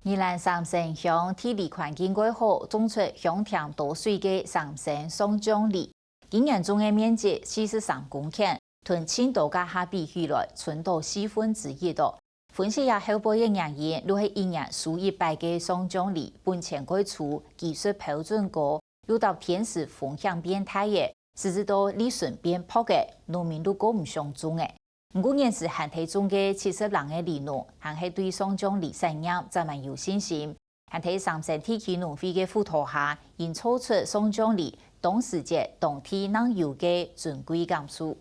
2030乡体力环境改好，种出香甜多水的30松江梨。今年种的面积43公顷，同青岛加下比起来，存到1/4多。分析下后半的原因，都是一年数100个松江梨本钱改出，技术标准高，有到天时风向变态的，甚至到利润变薄的，农民都过唔上种的。不过，现时汉体种嘅70人嘅梨农，还是对松江梨产业真蛮有信心。汉体30地区农会嘅辅导下，因炒出松江梨当时节当天能有嘅尊贵感受。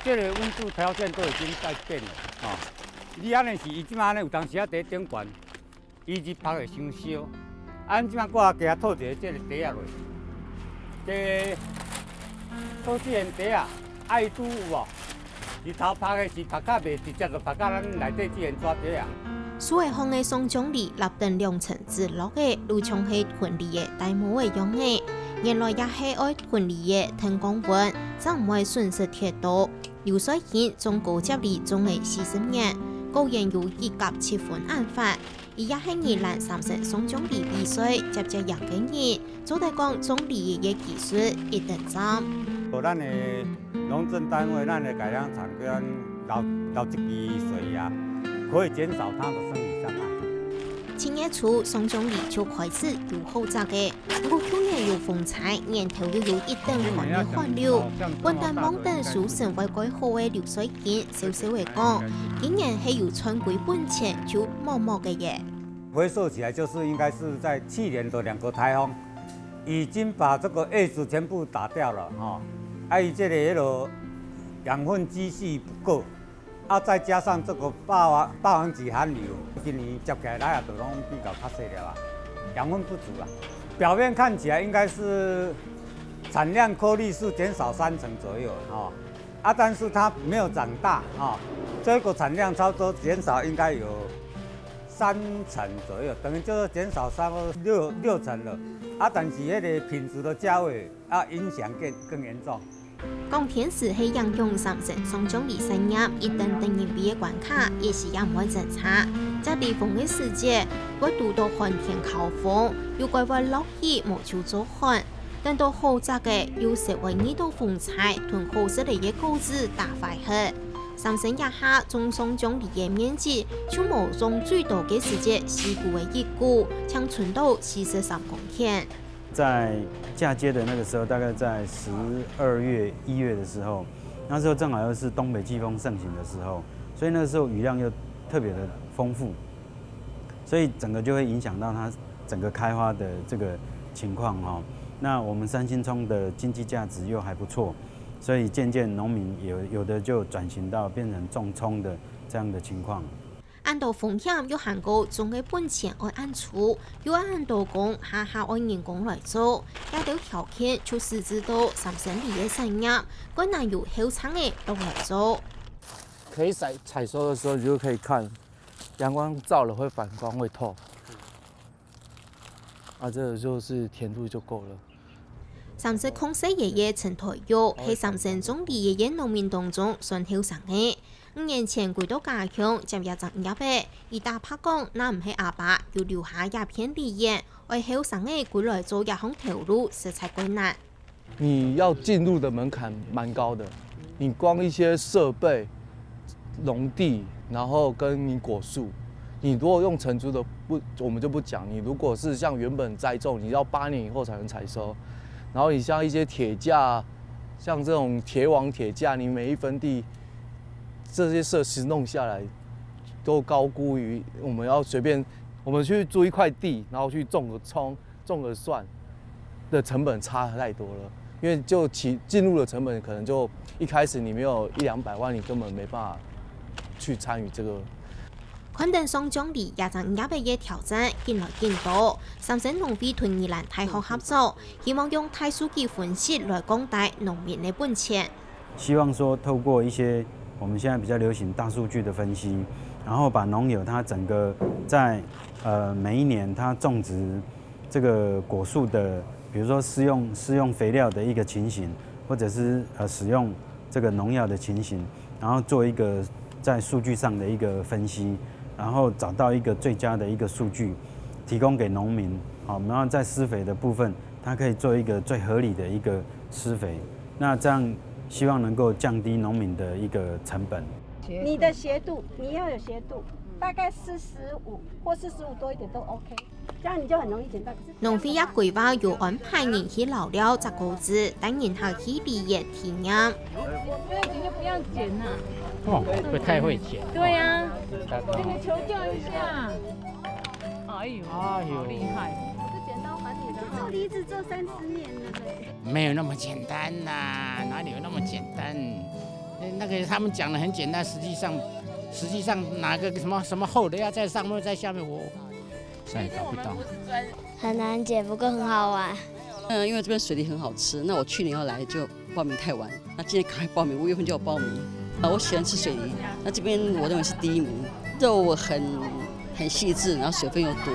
这个温度条件都已经在变了啊！你安尼是，伊即马呢有当时啊在顶悬，伊日晒会伤烧。俺即马我也给它套一个这个底啊落，这套这件底啊，爱拄有无？日头晒的是晒较袂直接就晒到咱内底这件纸底啊。苏维芳的松江梨立定良层自落的，如像是屯梨的大模的样的。原来也是爱屯梨的天光温，则唔会损失太多。流水线从高接梨种了40年，高研有1甲7分案法。伊也是2030松江梨比赛接着赢嘅人，总得讲种梨嘅技术一定赞。咱的农政单位，咱的改良场跟留一支水啊，可以减少它的生理伤害。7月初，松江梨就开始有好杂嘅，不过去年有风采，年头又有一定寒嘅寒流，温淡望等属成为改好嘅流水线，少少嘅讲，今年係有春归本钱就默默嘅嘢。回溯起来，就是应该是在去年的2个台风，已经把这个叶子全部打掉了哈。伊这个养分积蓄不够。再加上这个霸王级寒流，今年接起来也都拢比较较细了啊，养分不足啊。表面看起来应该是产量颗粒是减少30%左右但是它没有长大这个产量差不多减少应该有3成左右，等于就是减少差不多6成了但是那个品质的价位影响更严重。讲天时係影響30松江梨產業，一定定然比嘅關卡，也是也唔會真差。在地風嘅時節，會遇到寒天靠風，又怪會落雨無處做旱。等到好雜嘅，又實為遇到風災，同好色嚟嘅果子打壞去。30日下種松江梨嘅面積，就冇種最多嘅時節4股嘅1股，將存到43公頃。在嫁接的那个时候，大概在12月、1月的时候，那时候正好又是东北季风盛行的时候，所以那个时候雨量又特别的丰富，所以整个就会影响到它整个开花的这个情况那我们三星葱的经济价值又还不错，所以渐渐农民有的就转型到变成种葱的这样的情况。按到风险要限高，種嘅本錢愛按處，要按到工，下按人工來做，也有條件就使知道30年嘅產業，更難由後產嘅都來做。可以採收的時候，你就可以看陽光照了會反光會透，這個就是甜度就夠了。30公司爺爺陳台玉係30種梨爺爺農民當中算後生嘅。5年前回到家鄉接一陣入嘅，而大拍講那唔係阿爸，要留下一片梨葉，為後生嘅過來做一項投入實在困難。你要進入的門檻蠻高的，你光一些設備、農地，然後跟你果樹，你如果用成株的我們就不講。你如果是像原本栽種，你要8年以後才能採收。然後你像一些鐵架，像這種鐵網鐵架，你每一分地。這些設施弄下來，都高估於我們要隨便，我們去租一塊地，然後去種個蔥、種個蒜的成本差太多了。因為就進入的成本可能就一開始你沒有100-200萬，你根本沒辦法去參與這個。肯定松江梨也曾入嘅挑戰，見來見到，30農會同宜蘭大學合作，希望用大數據分析來降低農民嘅本錢。希望說透過一些我們現在比較流行大數據的分析，然後把農友他整個在每一年他種植這個果樹的，比如說施用肥料的一個情形，或者是使用這個農藥的情形，然後做一個在数据上的一个分析，然后找到一个最佳的一个数据，提供给农民。好，然后在施肥的部分，它可以做一个最合理的一个施肥。那这样希望能够降低农民的一个成本。你的斜度，你要有斜度，大概45或45多一点都 OK， 这样你就很容易捡到。农会也规划有安排人去老了摘果子，等人下去理业体验。我觉得你就不要捡了。哦，不太会剪。对呀、这个求教一下。哎呦，哎呦好厉害！做梨子做30年了嘞。没有那么简单呐、哪里有那么简单？那个他们讲的很简单，实际上哪个什么厚的要在上面，在下面，我实在搞不到。很难解，不过很好玩。因为这边水梨很好吃，那我去年要来就报名太晚，那今年赶快报名，5月份就要报名。我喜欢吃水梨，那这边我认为是第1名，肉很细致，然后水分又多。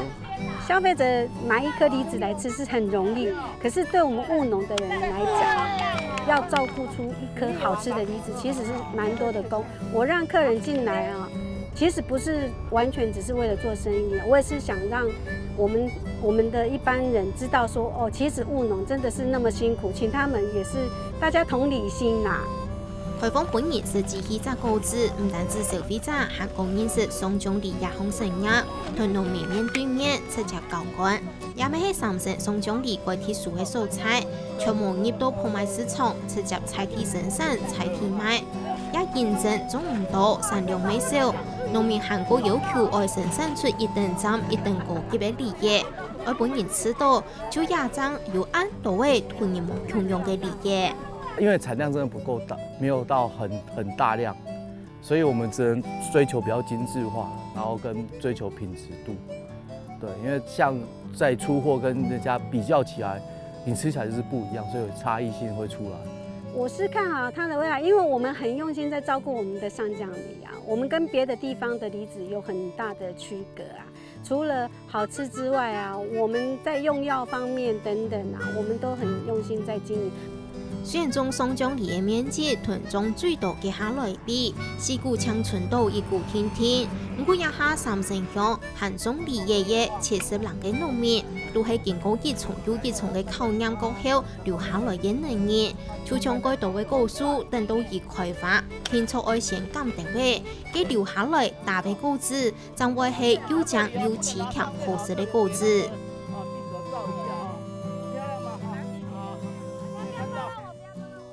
消费者买一颗梨子来吃是很容易，可是对我们务农的人来讲，要照顾出一颗好吃的梨子，其实是蛮多的工。我让客人进来啊，其实不是完全只是为了做生意，我也是想让我们的一般人知道说，哦，其实务农真的是那么辛苦，请他们也是大家同理心啦。台风本年是支起摘果子，唔單止消費者，還講認識雙種梨也好生意，同農民面對面直接交換，也咪係三成雙種梨貴鐵樹嘅蔬菜，全部入到鋪賣市場，直接採地生產、採地賣，也認證種唔多，產量未少，農民韓國要求愛生產出一定站、一定高級嘅梨葉，而本年吃到就也將有按到位同人們共用嘅梨葉。因为产量真的不够大，没有到很大量，所以我们只能追求比较精致化，然后跟追求品质度。对，因为像在出货跟人家比较起来，你吃起来就是不一样，所以差异性会出来。我是看好它的未来，因为我们很用心在照顾我们的上将梨啊，我们跟别的地方的梨子有很大的区隔啊。除了好吃之外啊，我们在用药方面等等啊，我们都很用心在经营。雖然種雙種梨嘅面積同種最多嘅下來比，是股長春島一股天天，不過一下三成鄉限種梨葉70人嘅農民，都係經過一重又一重嘅考驗過後留下來嘅能力，就將該度嘅果樹等到已開發，天初愛先鑑定嘅，佢留下來大嘅果子，將會係又正又持強好食嘅果子。